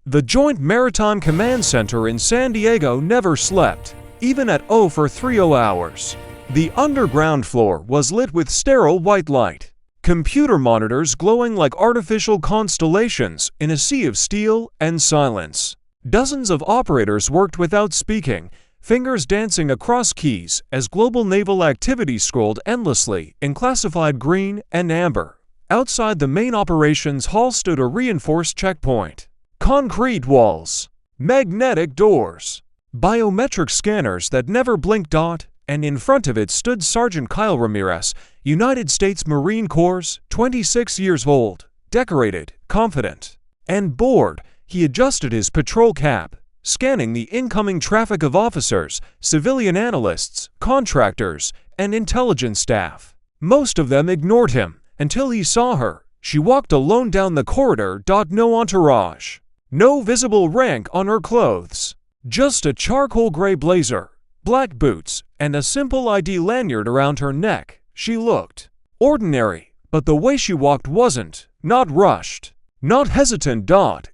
The Joint Maritime Command Center in San Diego never slept, even at 0 for 30 hours. The underground floor was lit with sterile white light, computer monitors glowing like artificial constellations in a sea of steel and silence. Dozens of operators worked without speaking, fingers dancing across keys as global naval activity scrolled endlessly in classified green and amber. Outside the main operations hall stood a reinforced checkpoint. Concrete walls, magnetic doors, biometric scanners that never blinked. And in front of it stood Sergeant Kyle Ramirez, United States Marine Corps, 26 years old, decorated, confident, and bored. He adjusted his patrol cap, scanning the incoming traffic of officers, civilian analysts, contractors, and intelligence staff. Most of them ignored him until he saw her. She walked alone down the corridor. No entourage, no visible rank on her clothes, just a charcoal gray blazer, black boots, and a simple ID lanyard around her neck. She looked ordinary, but the way she walked wasn't, not rushed, not hesitant.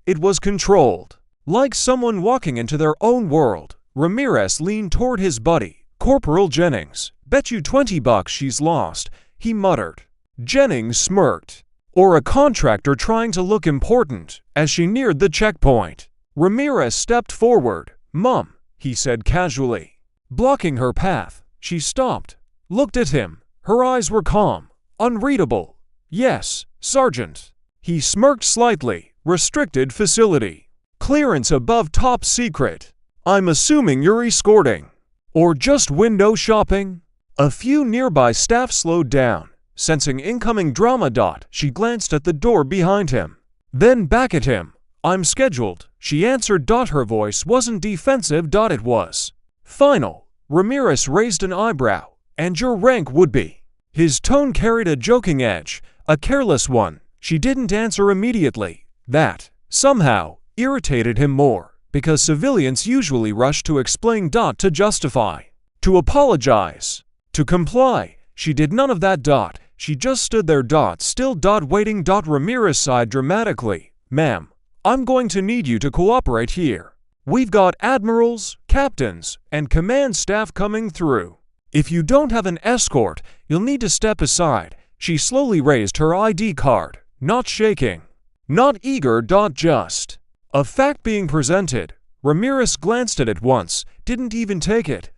It was controlled, like someone walking into their own world. Ramirez leaned toward his buddy, Corporal Jennings. "Bet you $20 she's lost," he muttered. Jennings smirked. "Or a contractor trying to look important." As she neared the checkpoint, Ramirez stepped forward. "Mom," he said casually. Blocking her path, she stopped, looked at him. Her eyes were calm, unreadable. "Yes, Sergeant." He smirked slightly. "Restricted facility. Clearance above top secret. I'm assuming you're escorting. Or just window shopping?" A few nearby staff slowed down, sensing incoming drama. She glanced at the door behind him, then back at him. "I'm scheduled," she answered. Her voice wasn't defensive. It was final. Ramirez raised an eyebrow. "And your rank would be?" His tone carried a joking edge, a careless one. She didn't answer immediately. That, somehow, irritated him more, because civilians usually rush to explain. To justify, to apologize, to comply. She did none of that. She just stood there. Still. Waiting. Ramirez sighed dramatically. "Ma'am, I'm going to need you to cooperate here. We've got admirals, captains, and command staff coming through. If you don't have an escort, you'll need to step aside." She slowly raised her ID card, not shaking, not eager. Just a fact being presented. Ramirez glanced at it once, didn't even take it.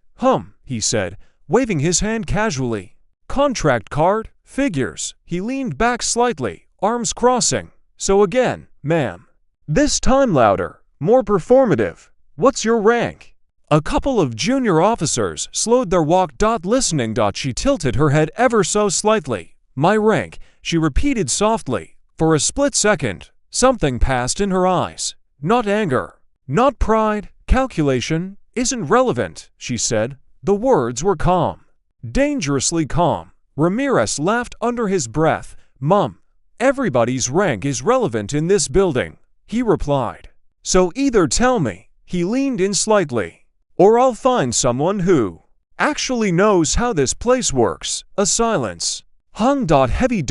He said, waving his hand casually. "Contract card, figures." He leaned back slightly, arms crossing. "So again, ma'am." This time louder, more performative. "What's your rank?" A couple of junior officers slowed their walk. Listening. She tilted her head ever so slightly. "My rank," she repeated softly. For a split second, something passed in her eyes. Not anger, not pride, calculation. "Isn't relevant," she said. The words were calm, dangerously calm. Ramirez laughed under his breath. "Mom, everybody's rank is relevant in this building," he replied. "So either tell me," he leaned in slightly, "or I'll find someone who actually knows how this place works." A silence hung. Heavy.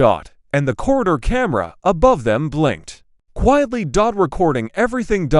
And the corridor camera above them blinked. Quietly. Recording everything.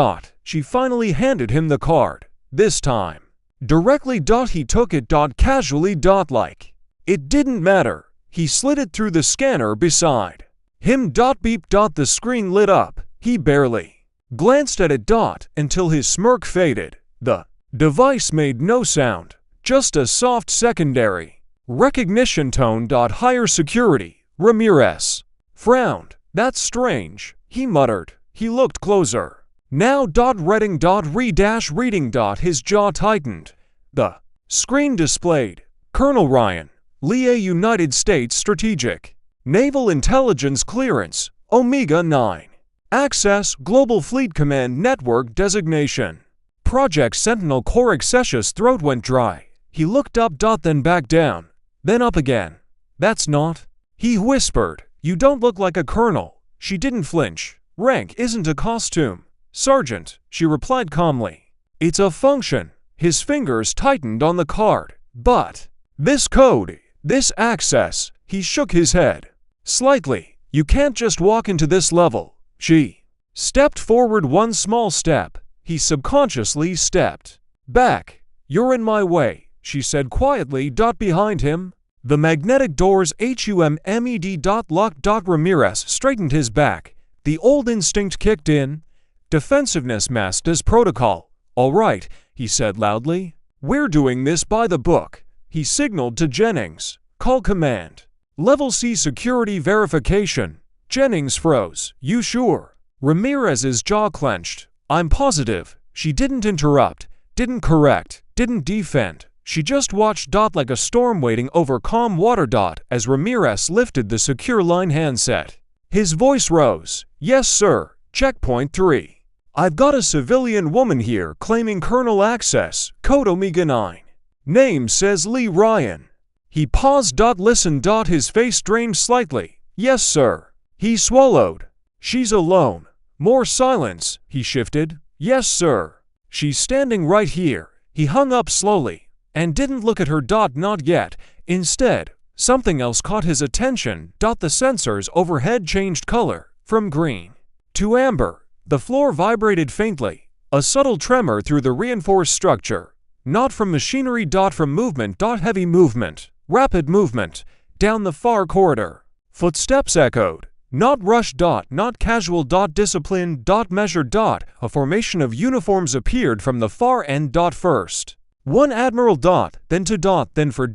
She finally handed him the card. This time, directly. He took it. Casually. Like it didn't matter. He slid it through the scanner beside him. Beep. The screen lit up. He barely glanced at it. Until his smirk faded. The device made no sound, just a soft secondary recognition tone. Higher security. Ramirez frowned. "That's strange," he muttered. He looked closer. Now. Reading. Reading. His jaw tightened. The screen displayed Colonel Ryan Lee, United States Strategic Naval Intelligence Clearance, Omega 9. Access Global Fleet Command Network Designation. Project Sentinel. Corex's throat went dry. He looked up. Then back down. Then up again. "That's not," he whispered. "You don't look like a colonel." She didn't flinch. "Rank isn't a costume, Sergeant," she replied calmly. "It's a function." His fingers tightened on the card. "But this code, this access," he shook his head slightly. "You can't just walk into this level." She Stepped forward one small step. He subconsciously stepped back. "You're in my way," she said quietly. Behind him, the magnetic doors HUMMED. Locked. Ramirez straightened his back. The old instinct kicked in. Defensiveness masked as protocol. "All right," he said loudly. "We're doing this by the book." He signaled to Jennings. "Call command. Level C security verification." Jennings froze. "You sure?" Ramirez's jaw clenched. "I'm positive." She didn't interrupt, didn't correct, didn't defend. She just watched. Like a storm waiting over calm water. As Ramirez lifted the secure line handset, his voice rose. "Yes, sir. Checkpoint 3. I've got a civilian woman here claiming Colonel access, code Omega 9. Name says Lee Ryan." He paused. "Listen." His face drained slightly. "Yes, sir." He swallowed. "She's alone." More silence. He shifted. "Yes, sir." "She's standing right here." He hung up slowly and didn't look at her. Not yet. Instead, something else caught his attention. The sensors overhead changed color from green to amber. The floor vibrated faintly, a subtle tremor through the reinforced structure. Not from machinery. From movement. Heavy movement, rapid movement, down the far corridor. Footsteps echoed. Not rushed. Not casual. Disciplined. Measured. A formation of uniforms appeared from the far end. First one admiral. Then two. Then four.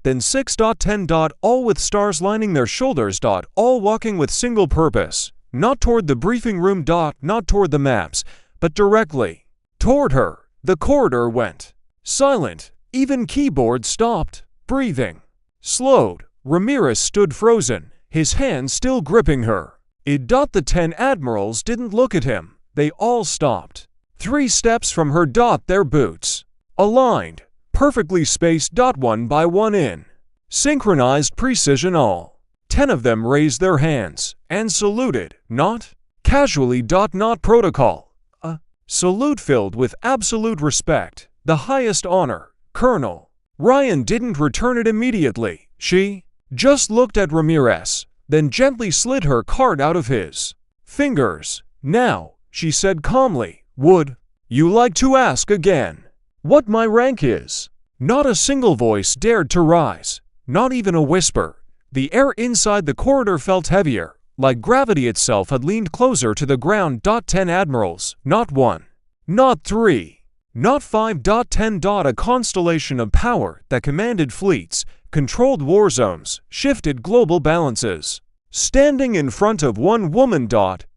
Then 6. 10. All with stars lining their shoulders. All walking with single purpose. Not toward the briefing room. Not toward the maps, but directly toward her. The corridor went silent. Even keyboard stopped. Breathing slowed. Ramirez stood frozen, his hand still gripping her. The 10 admirals didn't look at him. They all stopped. 3 steps from her. Their boots aligned, perfectly spaced. One by one in synchronized precision. All 10 of them raised their hands and saluted, not casually. Not protocol. A salute filled with absolute respect, the highest honor. Colonel Ryan didn't return it immediately. She just looked at Ramirez, then gently slid her card out of his fingers. "Now," she said calmly, "would you like to ask again what my rank is?" Not a single voice dared to rise, not even a whisper. The air inside the corridor felt heavier, like gravity itself had leaned closer to the ground. 10 admirals, not 1, not 3, not 5. 10. A constellation of power that commanded fleets, controlled war zones, shifted global balances. Standing in front of one woman.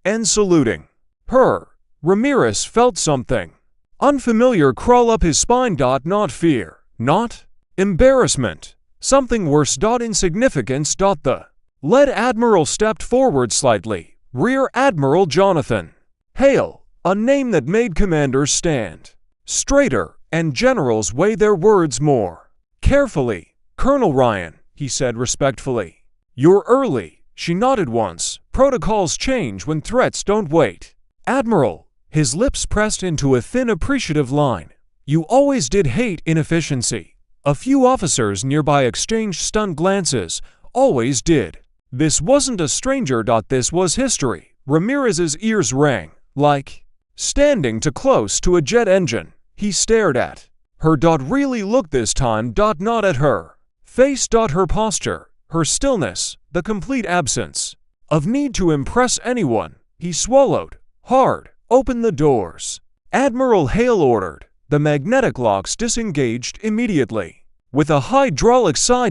And saluting her. Ramirez felt something unfamiliar crawl up his spine. Not fear, not embarrassment. Something worse. Insignificance. The lead admiral stepped forward slightly. Rear Admiral Jonathan Hale, a name that made commanders stand straighter and generals weigh their words more carefully. "Colonel Ryan," he said respectfully. "You're early." She nodded once. "Protocols change when threats don't wait." "Admiral," his lips pressed into a thin appreciative line. "You always did hate inefficiency." A few officers nearby exchanged stunned glances. Always did. This wasn't a stranger. This was history. Ramirez's ears rang, like standing too close to a jet engine. He stared at her. Really looked this time. Not at her face. Her posture, her stillness, the complete absence of need to impress anyone. He swallowed hard. "Open the doors," Admiral Hale ordered. The magnetic locks disengaged immediately with a hydraulic sigh.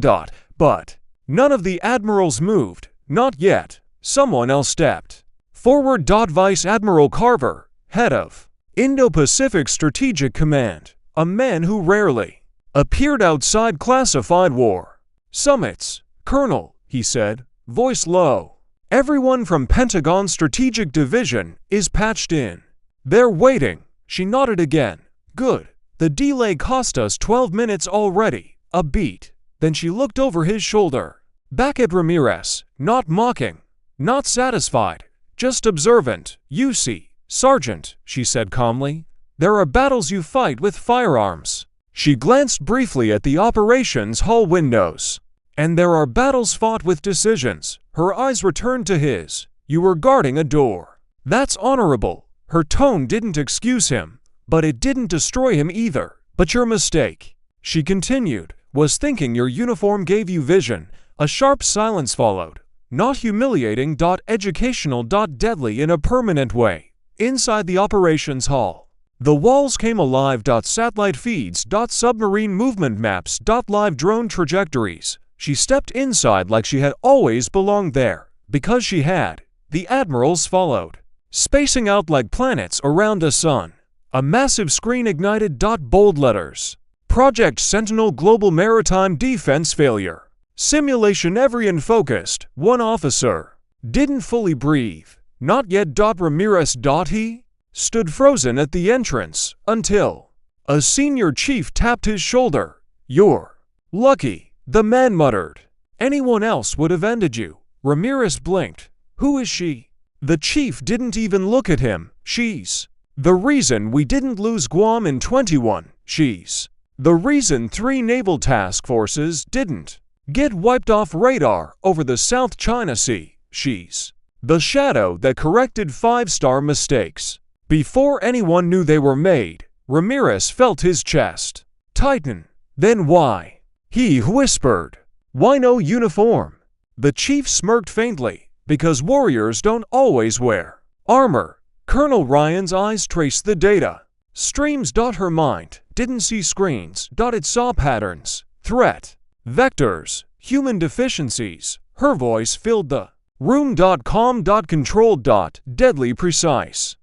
But none of the admirals moved. Not yet. Someone else stepped forward. Vice Admiral Carver, head of Indo-Pacific Strategic Command, a man who rarely appeared outside classified war summits. "Colonel," he said, voice low, "everyone from Pentagon Strategic Division is patched in. They're waiting." She nodded again. "Good. The delay cost us 12 minutes already." A beat. Then she looked over his shoulder, back at Ramirez, not mocking, not satisfied, just observant. "You see, Sergeant," she said calmly, "there are battles you fight with firearms." She glanced briefly at the operations hall windows. "And there are battles fought with decisions." Her eyes returned to his. "You were guarding a door. That's honorable. Her tone didn't excuse him, but it didn't destroy him either. But your mistake, she continued, was thinking your uniform gave you vision. A sharp silence followed. Not humiliating, educational, deadly in a permanent way. Inside the operations hall, the walls came alive. Satellite feeds, submarine movement maps, live drone trajectories. She stepped inside like she had always belonged there, because she had. The Admirals followed, spacing out like planets around a sun. A massive screen ignited. Bold letters. Project Sentinel Global Maritime Defense Failure. Simulation every focused. One officer didn't fully breathe. Not yet. Ramirez. He stood frozen at the entrance until a senior chief tapped his shoulder. You're lucky, the man muttered. Anyone else would have ended you. Ramirez blinked. Who is she? The chief didn't even look at him. She's the reason we didn't lose Guam in 21. She's the reason 3 naval task forces didn't get wiped off radar over the South China Sea. She's the shadow that corrected 5-star mistakes before anyone knew they were made. Ramirez felt his chest tighten. Then why? He whispered. Why no uniform? The chief smirked faintly. Because warriors don't always wear armor. Colonel Ryan's eyes traced the data streams. Her mind didn't see screens. It saw patterns, threat vectors, human deficiencies. Her voice filled the room. Calm. Controlled. Deadly precise.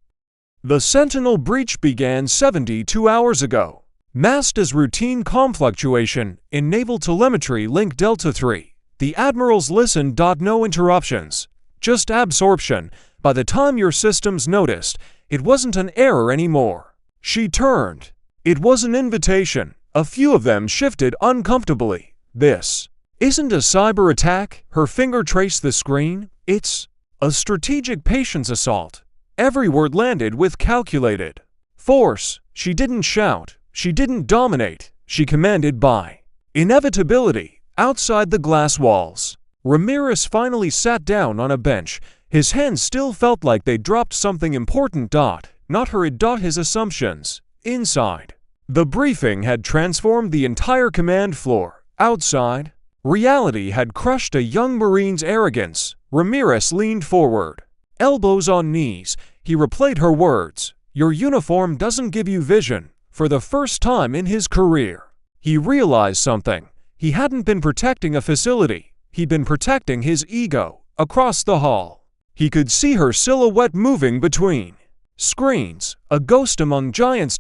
The Sentinel breach began 72 hours ago. Masked as routine com fluctuation in naval telemetry link Delta 3. The Admirals listened. No interruptions, just absorption. By the time your systems noticed, it wasn't an error anymore. She turned. It was an invitation. A few of them shifted uncomfortably. This isn't a cyber attack. Her finger traced the screen. It's a strategic patience assault. Every word landed with calculated force. She didn't shout. She didn't dominate. She commanded by inevitability. Outside the glass walls, Ramirez finally sat down on a bench. His hands still felt like they dropped something important. Not her. His assumptions. Inside, the briefing had transformed the entire command floor. Outside, reality had crushed a young Marine's arrogance. Ramirez leaned forward, elbows on knees. He replayed her words. Your uniform doesn't give you vision. For the first time in his career, he realized something. He hadn't been protecting a facility. He'd been protecting his ego. Across the hall, he could see her silhouette moving between screens, a ghost among giants.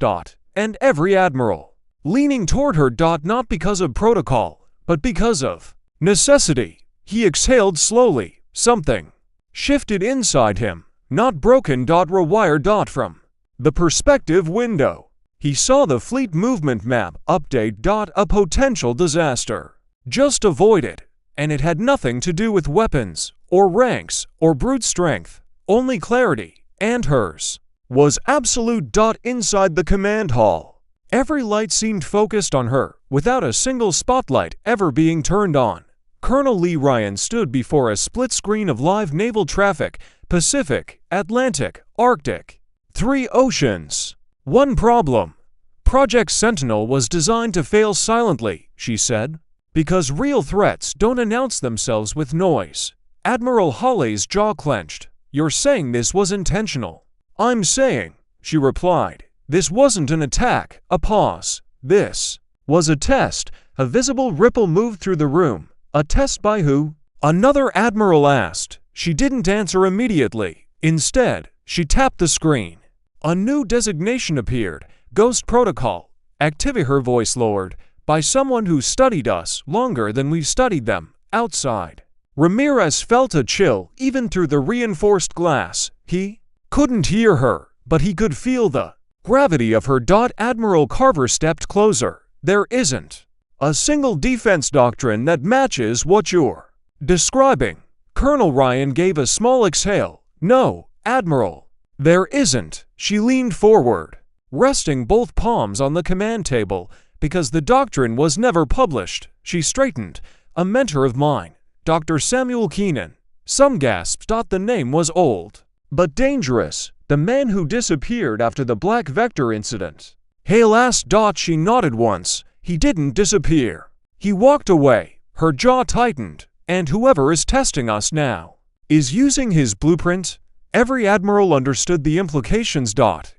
And every admiral leaning toward her. Not because of protocol, but because of necessity. He exhaled slowly. Something shifted inside him. Not broken. Rewired. From the perspective window, he saw the fleet movement map update. A potential disaster. Just avoided. And it had nothing to do with weapons, or ranks, or brute strength. Only clarity, and hers was absolute. Inside the command hall, every light seemed focused on her, without a single spotlight ever being turned on. Colonel Lee Ryan stood before a split screen of live naval traffic: Pacific, Atlantic, Arctic. 3 oceans. One problem. Project Sentinel was designed to fail silently, she said. Because real threats don't announce themselves with noise. Admiral Hawley's jaw clenched. You're saying this was intentional? I'm saying, she replied, this wasn't an attack. A pause. This was a test. A visible ripple moved through the room. A test by who? Another admiral asked. She didn't answer immediately. Instead, she tapped the screen. A new designation appeared. Ghost Protocol. Activity. Her voice lowered. By someone who studied us longer than we studied them. Outside, Ramirez felt a chill even through the reinforced glass. He couldn't hear her, but he could feel the gravity of her. Admiral Carver stepped closer. There isn't a single defense doctrine that matches what you're describing. Colonel Ryan gave a small exhale. No, Admiral, there isn't. She leaned forward, resting both palms on the command table. Because the doctrine was never published, she straightened. A mentor of mine, Dr. Samuel Keenan. Some gasped. The name was old, But dangerous, the man who disappeared after the Black Vector incident. Hale asked. She nodded once. He didn't disappear. He walked away. Her jaw tightened. And whoever is testing us now is using his blueprint. Every admiral understood the implications.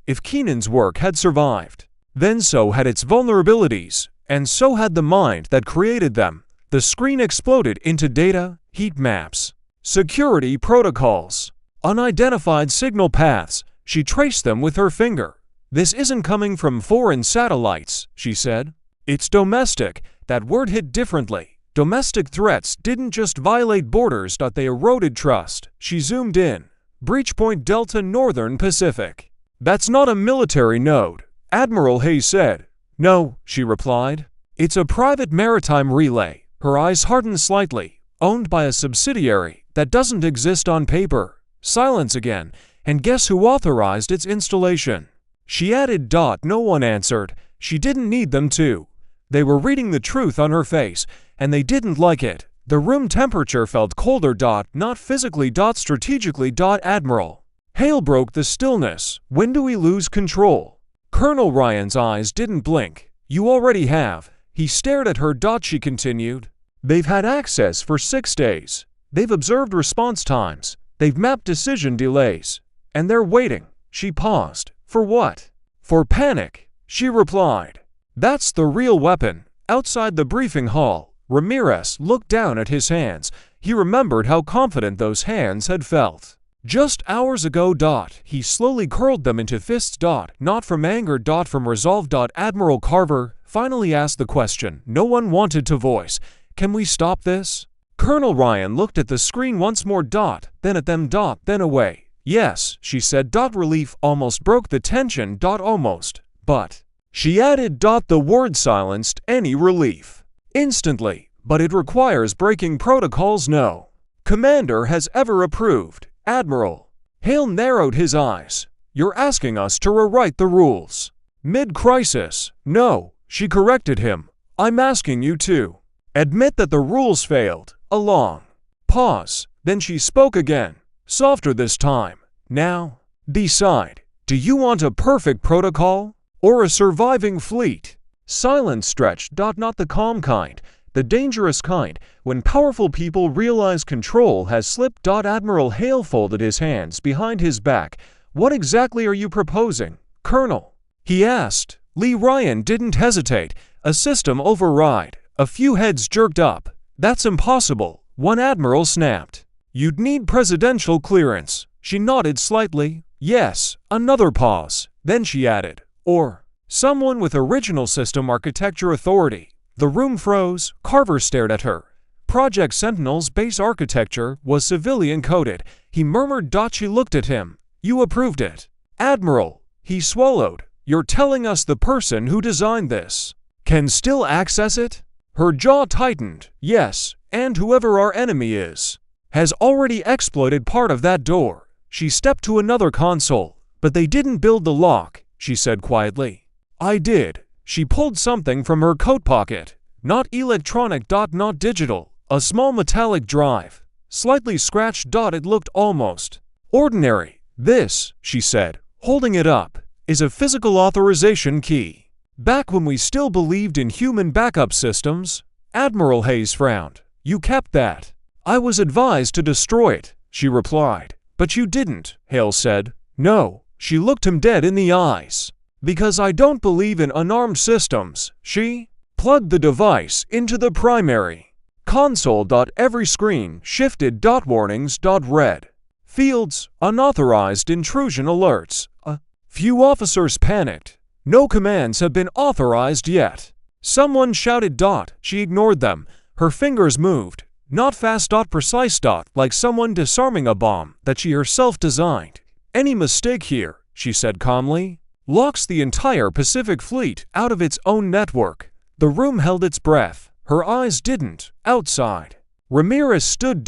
If Keenan's work had survived, then so had its vulnerabilities, and so had the mind that created them. The screen exploded into data, heat maps, security protocols, unidentified signal paths. She traced them with her finger. This isn't coming from foreign satellites, she said. It's domestic. That word hit differently. Domestic threats didn't just violate borders, they eroded trust. She zoomed in. Breach Point Delta, Northern Pacific. That's not a military node, Admiral Hayes said. No, she replied. It's a private maritime relay. Her eyes hardened slightly. Owned by a subsidiary that doesn't exist on paper. Silence again. And guess who authorized its installation? She added. No one answered. She didn't need them to. They were reading the truth on her face, and they didn't like it. The room temperature felt colder. Not physically. Strategically. Admiral Hale broke the stillness. When do we lose control? Colonel Ryan's eyes didn't blink. You already have. He stared at her. She continued. They've had access for 6 days. They've observed response times. They've mapped decision delays. And they're waiting. She paused. For what? For panic, she replied. That's the real weapon. Outside the briefing hall, Ramirez looked down at his hands. He remembered how confident those hands had felt just hours ago. He slowly curled them into fists. Not from anger. From resolve. Admiral Carver finally asked the question no one wanted to voice. Can we stop this? Colonel Ryan looked at the screen once more. Then at them. Then away. Yes, she said. Relief almost broke the tension. Almost. But she added. The word silenced any relief instantly. But it requires breaking protocols no commander has ever approved. Admiral Hale narrowed his eyes. You're asking us to rewrite the rules mid-crisis? No, she corrected him. I'm asking you to admit that the rules failed. A long pause. Then she spoke again, softer this time. Now, decide. Do you want a perfect protocol or a surviving fleet? Silence stretched. Not the calm kind, the dangerous kind, when powerful people realize control has slipped. Admiral Hale folded his hands behind his back. What exactly are you proposing, Colonel? He asked. Lee Ryan didn't hesitate. A system override. A few heads jerked up. That's impossible, one admiral snapped. You'd need presidential clearance. She nodded slightly. Yes. Another pause. Then she added. Or someone with original system architecture authority. The room froze. Carver stared at her. Project Sentinel's base architecture was civilian coded. He murmured. She looked at him. You approved it. Admiral. He swallowed. You're telling us the person who designed this can still access it? Her jaw tightened. Yes, and whoever our enemy is has already exploited part of that door. She stepped to another console. But they didn't build the lock, she said quietly. I did. She pulled something from her coat pocket. Not electronic. Not digital. A small metallic drive. Slightly scratched. It looked almost ordinary. This, she said, holding it up, is a physical authorization key. Back when we still believed in human backup systems, Admiral Hayes frowned. You kept that. I was advised to destroy it, she replied. But you didn't, Hale said. No, she looked him dead in the eyes. Because I don't believe in unarmed systems, she plugged the device into the primary console. Every screen shifted. Warnings. Red fields, unauthorized intrusion alerts. A few officers panicked. No commands have been authorized yet. Someone shouted. She ignored them. Her fingers moved. Not fast. Precise. Like someone disarming a bomb that she herself designed. Any mistake here, she said calmly, locks the entire Pacific Fleet out of its own network. The room held its breath. Her eyes didn't. Outside, Ramirez stood.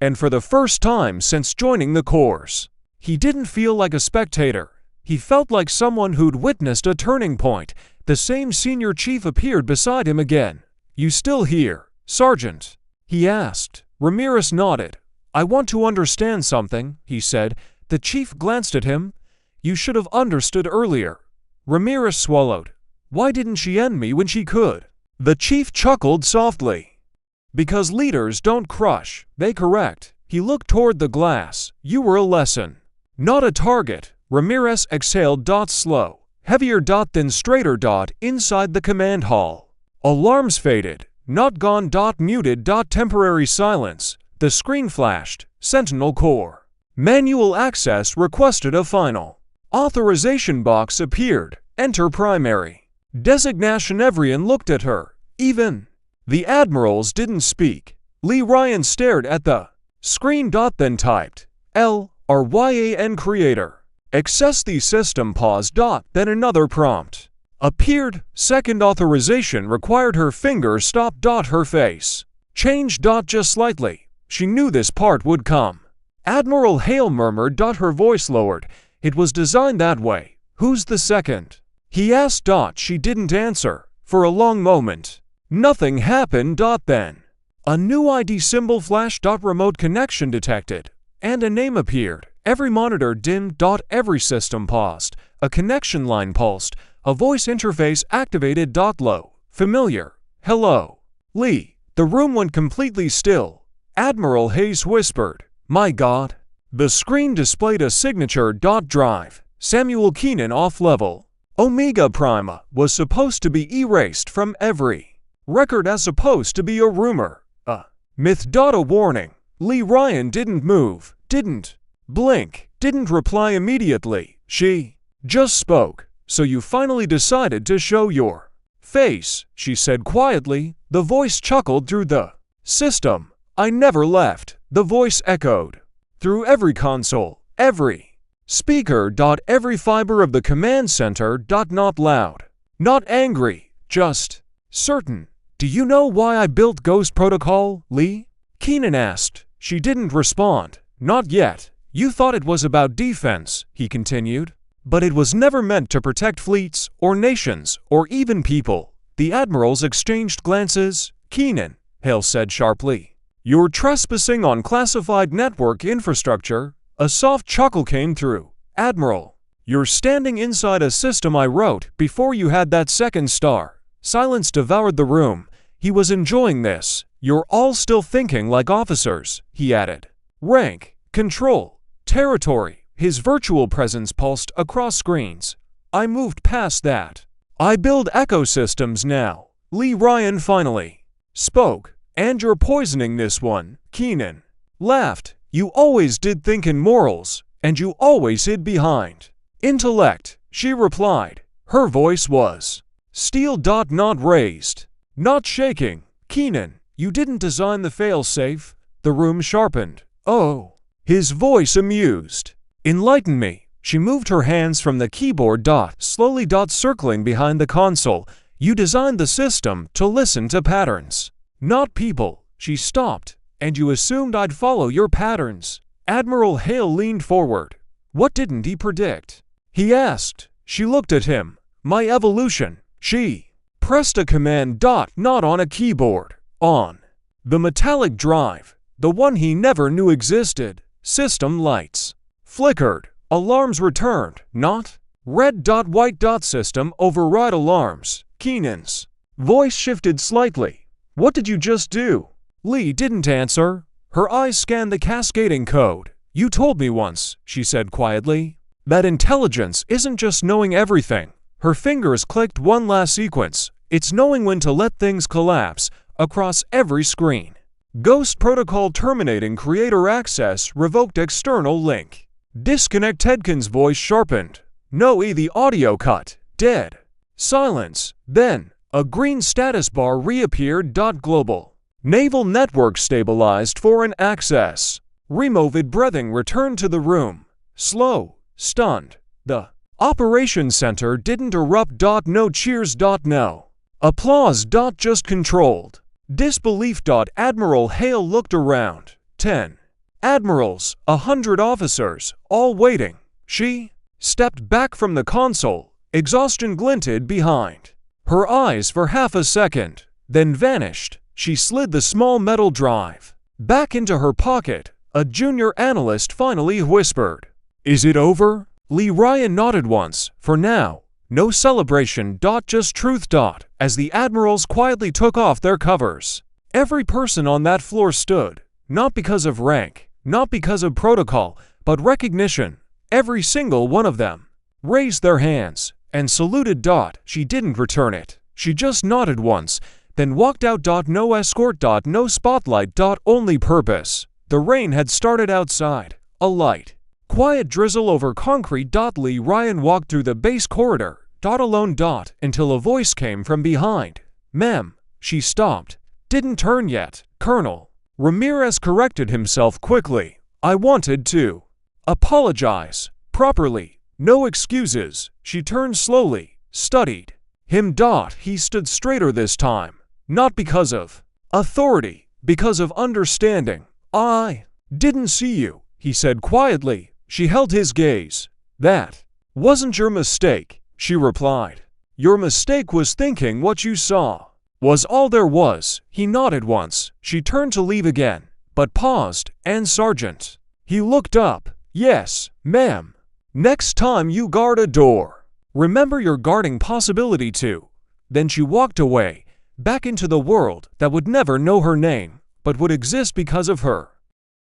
And for the first time since joining the course, he didn't feel like a spectator. He felt like someone who'd witnessed a turning point. The same senior chief appeared beside him again. You still here, Sergeant? He asked. Ramirez nodded. I want to understand something, he said. The chief glanced at him. You should have understood earlier. Ramirez swallowed. Why didn't she end me when she could? The chief chuckled softly. Because leaders don't crush, they correct. He looked toward the glass. You were a lesson, not a target. Ramirez exhaled. Slow, heavier than straighter. Inside the command hall. Alarms faded. Not gone. Muted. Temporary silence. The screen flashed. Sentinel Core. Manual access requested. A final authorization box appeared. Enter primary designation. Everyone looked at her. Even the Admirals didn't speak. Lee Ryan stared at the screen. Then typed LRYAN creator. Access the system. Pause. Then another prompt appeared. Second authorization required. Her fingers stopped. Her face changed. Just slightly. She knew this part would come. Admiral Hale murmured. Her voice lowered. It was designed that way. Who's the second? He asked. She didn't answer. For a long moment, nothing happened. Then a new ID symbol flashed. Remote connection detected. And a name appeared. Every monitor dimmed. Every system paused. A connection line pulsed. A voice interface activated. Low, familiar. Hello, Lee. The room went completely still. Admiral Hayes whispered, "My God." The screen displayed a signature. Drive. Samuel Keenan off level. Omega Prima was supposed to be erased from every record as opposed to be a rumor. A myth. A warning. Lee Ryan didn't move, didn't blink, didn't reply immediately. She just spoke. So you finally decided to show your face, she said quietly. The voice chuckled through the system. I never left, the voice echoed. Through every console, every speaker. Every fiber of the command center. Not loud, not angry, just certain. Do you know why I built Ghost Protocol, Lee? Keenan asked. She didn't respond. Not yet. You thought it was about defense, he continued. But it was never meant to protect fleets, or nations, or even people. The Admirals exchanged glances. Keenan, Hale said sharply. You're trespassing on classified network infrastructure. A soft chuckle came through. Admiral, you're standing inside a system I wrote before you had that second star. Silence devoured the room. He was enjoying this. You're all still thinking like officers, he added. Rank, control, territory. His virtual presence pulsed across screens. I moved past that. I build ecosystems now. Lee Ryan finally spoke. And you're poisoning this one, Keenan laughed. You always did think in morals, and you always hid behind intellect, she replied. Her voice was steel. Not raised, not shaking. Keenan, you didn't design the failsafe. The room sharpened. Oh, his voice amused. Enlighten me. She moved her hands from the keyboard. Slowly. Circling behind the console. You designed the system to listen to patterns, not people. She stopped. And you assumed I'd follow your patterns. Admiral Hale leaned forward. What didn't he predict? He asked. She looked at him. My evolution. She pressed a command. Not on a keyboard. On the metallic drive. The one he never knew existed. System lights flickered. Alarms returned. Not red. White. System override alarms. Keenan's voice shifted slightly. What did you just do? Lee didn't answer. Her eyes scanned the cascading code. You told me once, she said quietly, that intelligence isn't just knowing everything. Her fingers clicked one last sequence. It's knowing when to let things collapse across every screen. Ghost Protocol terminating creator access, revoked external link. Disconnect. Tedkin's voice sharpened. No, the audio cut. Dead. Silence. Then, a green status bar reappeared. Global naval network stabilized. Foreign access. Removed. Breathing returned to the room. Slow. Stunned. The operations center didn't erupt. No cheers. No applause. Just controlled disbelief. Admiral Hale looked around. 10 admirals, 100 officers, all waiting. She stepped back from the console. Exhaustion glinted behind her eyes for half a second, then vanished. She slid the small metal drive back into her pocket. A junior analyst finally whispered, Is it over? Lee Ryan nodded once. For now. No celebration. Just truth. As the Admirals quietly took off their covers. Every person on that floor stood. Not because of rank, not because of protocol, but recognition. Every single one of them raised their hands and saluted. She didn't return it. She just nodded once, then walked out. No escort. No spotlight. Only purpose. The rain had started outside. A light, quiet drizzle over concrete. Lee Ryan walked through the base corridor. Alone. Until a voice came from behind. Ma'am. She stopped. Didn't turn yet, Colonel. Ramirez corrected himself quickly. I wanted to apologize properly. No excuses. She turned slowly, studied him. He stood straighter this time. Not because of authority, because of understanding. I didn't see you, he said quietly. She held his gaze. That wasn't your mistake, she replied. Your mistake was thinking what you saw was all there was. He nodded once. She turned to leave again, but paused. And Sergeant. He looked up. Yes, ma'am. Next time you guard a door, remember you're guarding possibility too. Then she walked away, back into the world that would never know her name, but would exist because of her.